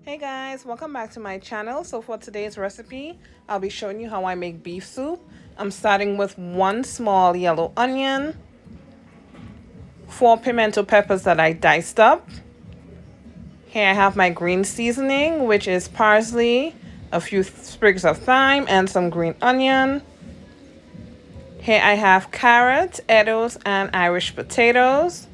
Hey guys, welcome back to my channel. So for today's recipe, I'll be showing you how I make beef soup. I'm starting with 1 small yellow onion, 4 pimento peppers that I diced up. Here I have my green seasoning, which is parsley, a few sprigs of thyme, and some green onion. Here I have carrots, eddoes, and Irish potatoes.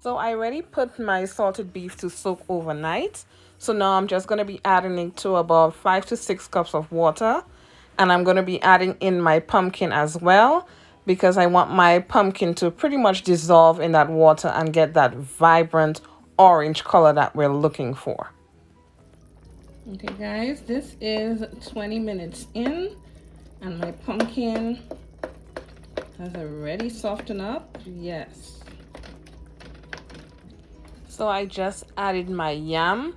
So I already put my salted beef to soak overnight. So now I'm just going to be adding it to about 5 to 6 cups of water. And I'm going to be adding in my pumpkin as well, because I want my pumpkin to pretty much dissolve in that water and get that vibrant orange color that we're looking for. Okay guys, this is 20 minutes in and my pumpkin has already softened up. Yes. So I just added my yam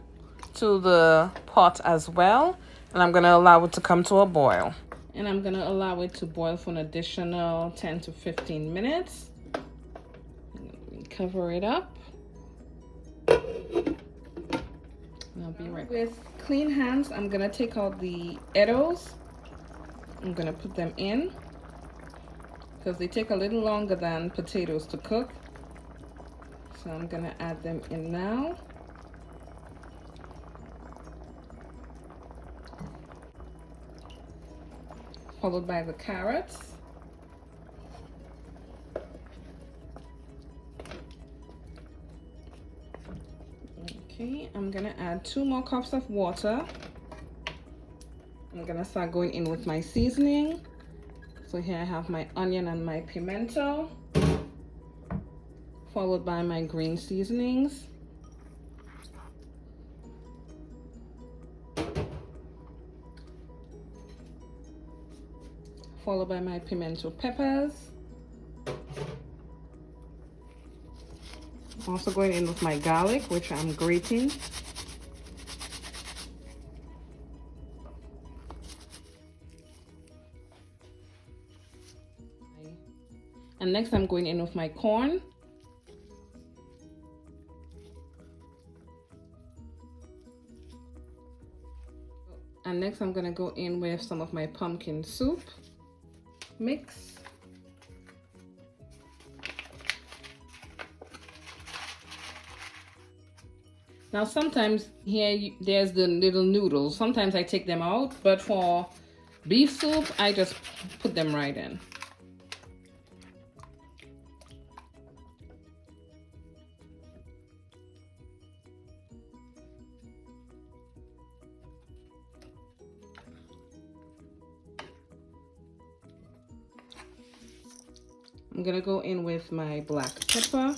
to the pot as well, and I'm going to allow it to come to a boil. And I'm going to allow it to boil for an additional 10 to 15 minutes. Cover it up. And I'll be right back. With clean hands, I'm going to take out the eddoes. I'm going to put them in because they take a little longer than potatoes to cook. So I'm going to add them in now. Followed by the carrots. Okay, I'm going to add 2 more cups of water. I'm going to start going in with my seasoning. So here I have my onion and my pimento, followed by my green seasonings. Followed by my pimento peppers. I'm also going in with my garlic, which I'm grating. And next I'm going in with my corn. And next I'm going to go in with some of my pumpkin soup mix. Now sometimes here there's the little noodles. Sometimes I take them out, but for beef soup I just put them right in. I'm gonna go in with my black pepper.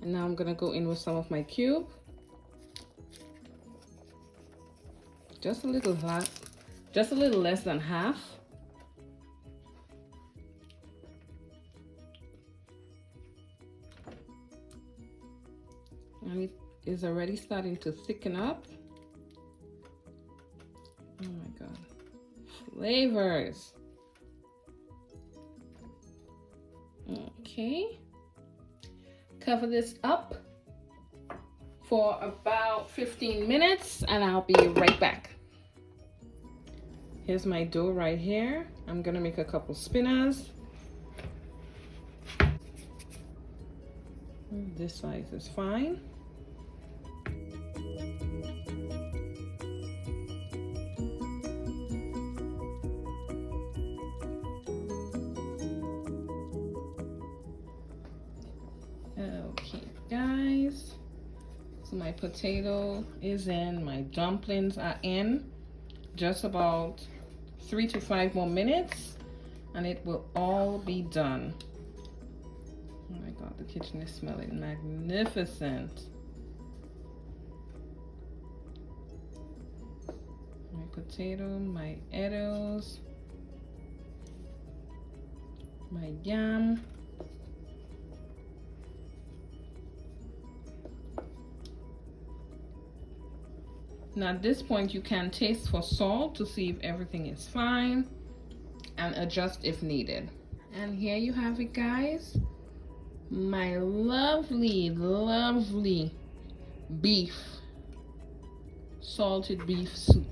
And now I'm gonna go in with some of my cube. Just a little less than half. And it is already starting to thicken up. Oh my God. Flavors. Okay. Cover this up for about 15 minutes and I'll be right back. Here's my dough right here. I'm gonna make a couple spinners. This size is fine. Okay guys, so my potato is in, my dumplings are in. Just about 3 to 5 more minutes and it will all be done. Oh my God, the kitchen is smelling magnificent. potato, my eddoes, my yam. Now at this point you can taste for salt to see if everything is fine and adjust if needed. And here you have it, guys. My lovely, lovely beef, salted beef soup.